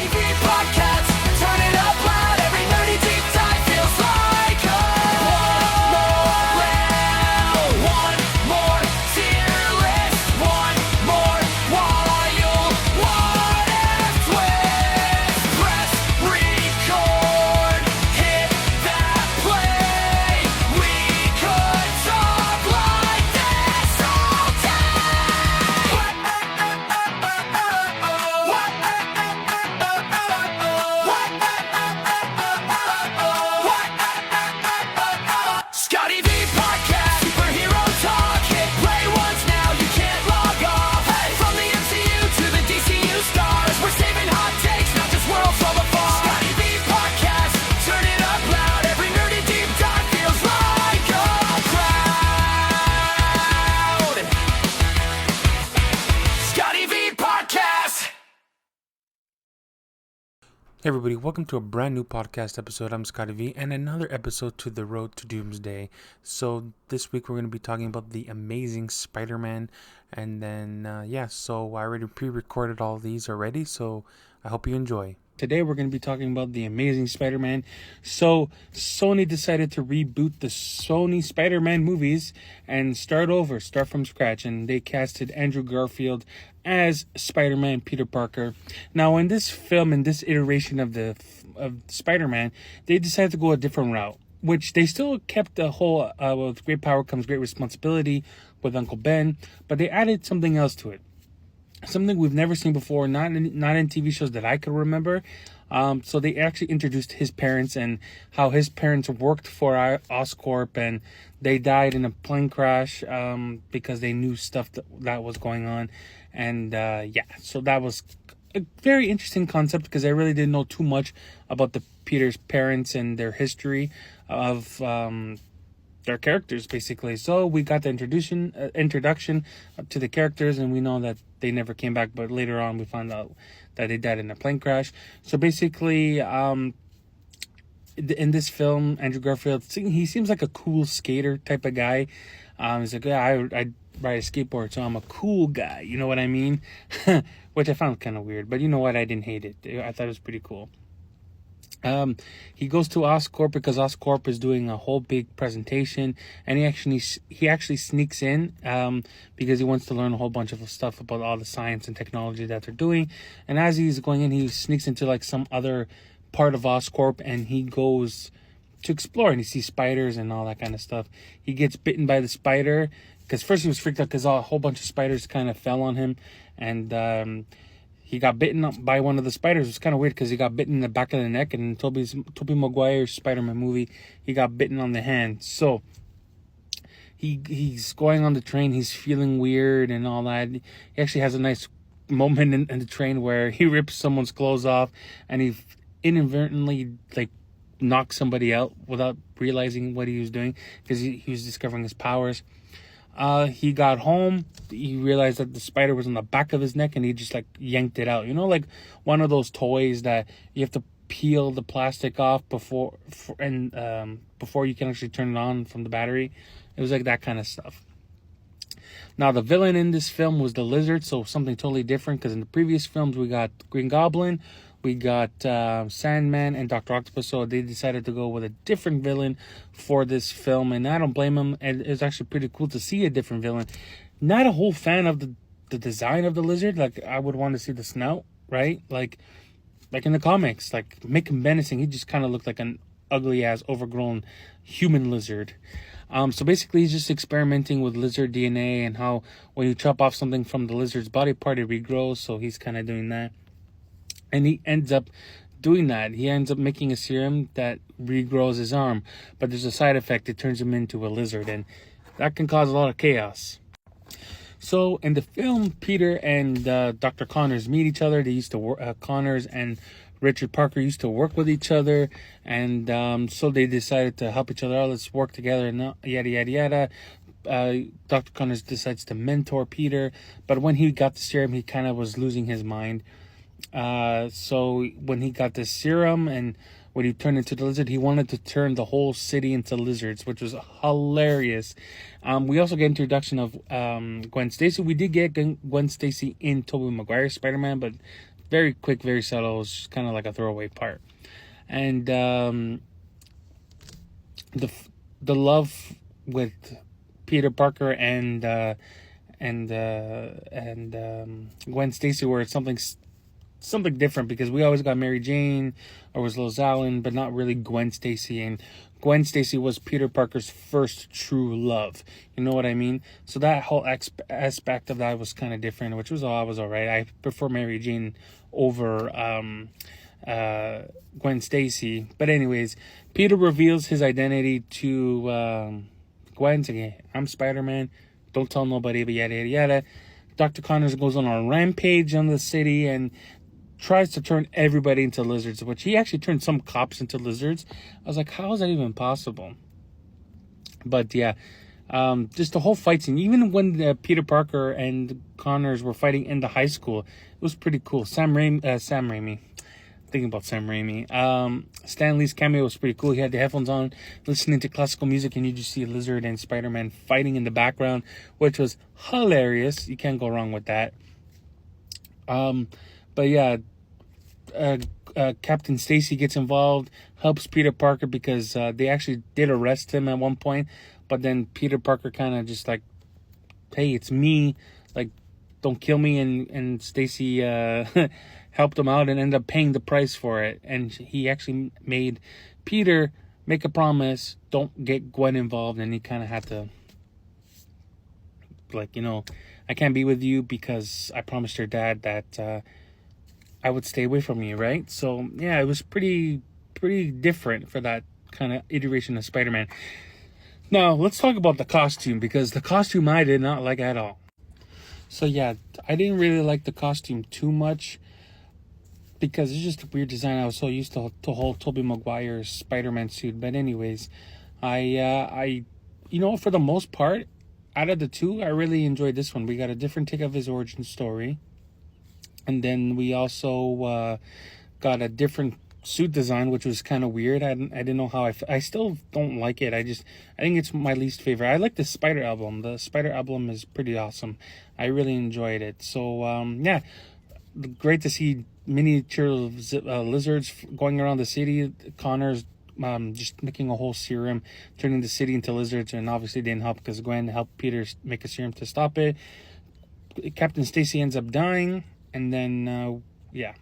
Scotty V podcast, turn it up loud. Every nerdy deep dive feels like one more round, one more tier list, one more wild, what if twist. Press record, hit that play. We could talk like this all day. Scotty V podcast, superhero talk. Hit play once now, you can't log off. Hey, from the MCU to the DCU stars, we're saving hot takes, not just worlds from afar. Scotty V podcast, turn it up loud. Every nerdy deep dive feels like a crowd. Scotty V podcast. Hey everybody, welcome to a brand new podcast episode. I'm Scotty V, and another episode to the road to Doomsday. So this week we're going to be talking about the Amazing Spider-Man, and then so I already pre-recorded all these already, so I hope you enjoy. Today we're going to be talking about the Amazing Spider-Man. So Sony decided to reboot the Sony Spider-Man movies and start from scratch, and they casted Andrew Garfield as Spider-Man Peter Parker. Now in this film, in this iteration of Spider-Man, they decided to go a different route, which they still kept the whole with great power comes great responsibility with Uncle Ben, but they added something else to it. Something we've never seen before, not in TV shows that I could remember. So they actually introduced his parents and how his parents worked for Oscorp, and they died in a plane crash because they knew stuff that was going on. And so that was a very interesting concept because I really didn't know too much about the Peter's parents and their history of their characters, basically. So we got the introduction to the characters, and we know that they never came back, but later on we found out that they died in a plane crash. So basically, in this film, Andrew Garfield, he seems like a cool skater type of guy. He's like, I ride a skateboard, so I'm a cool guy, you know what I mean? Which I found kind of weird, but you know what, I didn't hate it. I thought it was pretty cool. He goes to Oscorp because Oscorp is doing a whole big presentation, and he actually sneaks in because he wants to learn a whole bunch of stuff about all the science and technology that they're doing. And as he's going in, he sneaks into like some other part of Oscorp, and he goes to explore, and he sees spiders and all that kind of stuff. He gets bitten by the spider because first he was freaked out because a whole bunch of spiders kind of fell on him, and he got bitten by one of the spiders. It was kind of weird because he got bitten in the back of the neck, and in Tobey Maguire's Spider-Man movie, he got bitten on the hand. So he's going on the train. He's feeling weird and all that. He actually has a nice moment in the train where he rips someone's clothes off, and he inadvertently knocks somebody out without realizing what he was doing because he was discovering his powers. He got home, he realized that the spider was on the back of his neck, and he just yanked it out. You know, like one of those toys that you have to peel the plastic off before you can actually turn it on from the battery. It was like that kind of stuff. Now the villain in this film was the Lizard, so something totally different, because in the previous films we got Green Goblin, we got Sandman, and Dr. Octopus, so they decided to go with a different villain for this film, and I don't blame them. And it's actually pretty cool to see a different villain. Not a whole fan of the design of the Lizard. Like, I would want to see the snout, right? Like in the comics, make him menacing. He just kind of looked like an ugly-ass, overgrown human lizard. So basically, he's just experimenting with lizard DNA and how when you chop off something from the lizard's body part, it regrows, so he's kind of doing that. And he ends up doing that. He ends up making a serum that regrows his arm. But there's a side effect. It turns him into a lizard. And that can cause a lot of chaos. So in the film, Peter and Dr. Connors meet each other. They used to work. Connors and Richard Parker used to work with each other. And so they decided to help each other out. Let's work together and yada, yada, yada. Dr. Connors decides to mentor Peter. But when he got the serum, he kind of was losing his mind. So when he got this serum and when he turned into the lizard, he wanted to turn the whole city into lizards, which was hilarious. We also get introduction of Gwen Stacy. We did get Gwen Stacy in Tobey Maguire's Spider-Man, but very quick, very subtle. It was kind of like a throwaway part. And the love with Peter Parker and Gwen Stacy, where it's something different, because we always got Mary Jane or was Liz Allen, but not really Gwen Stacy. And Gwen Stacy was Peter Parker's first true love. You know what I mean? So that whole aspect of that was kind of different, which was all right. I prefer Mary Jane over Gwen Stacy. But anyways, Peter reveals his identity to Gwen, saying, "Hey, I'm Spider-Man. Don't tell nobody," but yada, yada, yada. Dr. Connors goes on a rampage on the city and tries to turn everybody into lizards, which he actually turned some cops into lizards. I was like, how is that even possible? But yeah, just the whole fight scene. Even when Peter Parker and Connors were fighting in the high school, it was pretty cool. Sam Raimi. Thinking about Sam Raimi. Stan Lee's cameo was pretty cool. He had the headphones on, listening to classical music, and you just see a lizard and Spider-Man fighting in the background, which was hilarious. You can't go wrong with that. But yeah, Captain Stacy gets involved, helps Peter Parker, because they actually did arrest him at one point, but then Peter Parker kind of just like, "Hey, it's me, like, don't kill me," and Stacy helped him out and ended up paying the price for it. And he actually made Peter make a promise, don't get Gwen involved, and he kind of had to, like, I can't be with you because I promised your dad that I would stay away from you, right? So yeah, it was pretty different for that kind of iteration of Spider-Man. Now let's talk about the costume, because the costume I did not like at all. So yeah, I didn't really like the costume too much, because it's just a weird design. I was so used to whole Tobey Maguire's Spider-Man suit. But anyways, I for the most part, out of the two, I really enjoyed this one. We got a different take of his origin story, and then we also got a different suit design, which was kind of weird. I didn't know how I still don't like it. I think it's my least favorite. I like the Spider Album. The Spider Album is pretty awesome. I really enjoyed it. So yeah, great to see miniature lizards going around the city. Connors just making a whole serum, turning the city into lizards, and obviously didn't help because Gwen helped Peter make a serum to stop it. Captain Stacy ends up dying, and then yeah,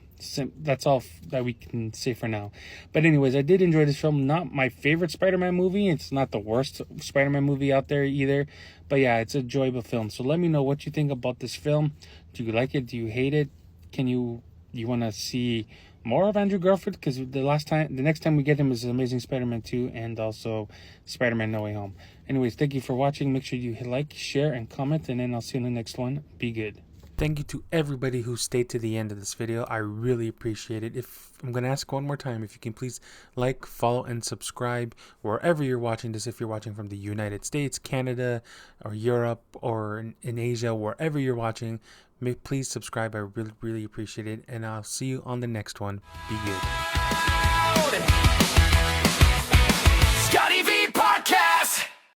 that's all that we can say for now. But anyways, I did enjoy this film. Not my favorite Spider-Man movie. It's not the worst Spider-Man movie out there either. But yeah, it's a enjoyable film. So let me know what you think about this film. Do you like it? Do you hate it? You want to see more of Andrew Garfield? Because the next time we get him is Amazing Spider-Man 2 and also Spider-Man No Way Home. Anyways, thank you for watching. Make sure you like, share, and comment, and then I'll see you in the next one. Be good. Thank you to everybody who stayed to the end of this video. I really appreciate it. If I'm going to ask one more time, if you can please like, follow, and subscribe wherever you're watching this. If you're watching from the United States, canada, or Europe, or in Asia, wherever you're watching, please subscribe. I really appreciate it, and I'll see you on the next one. Be good.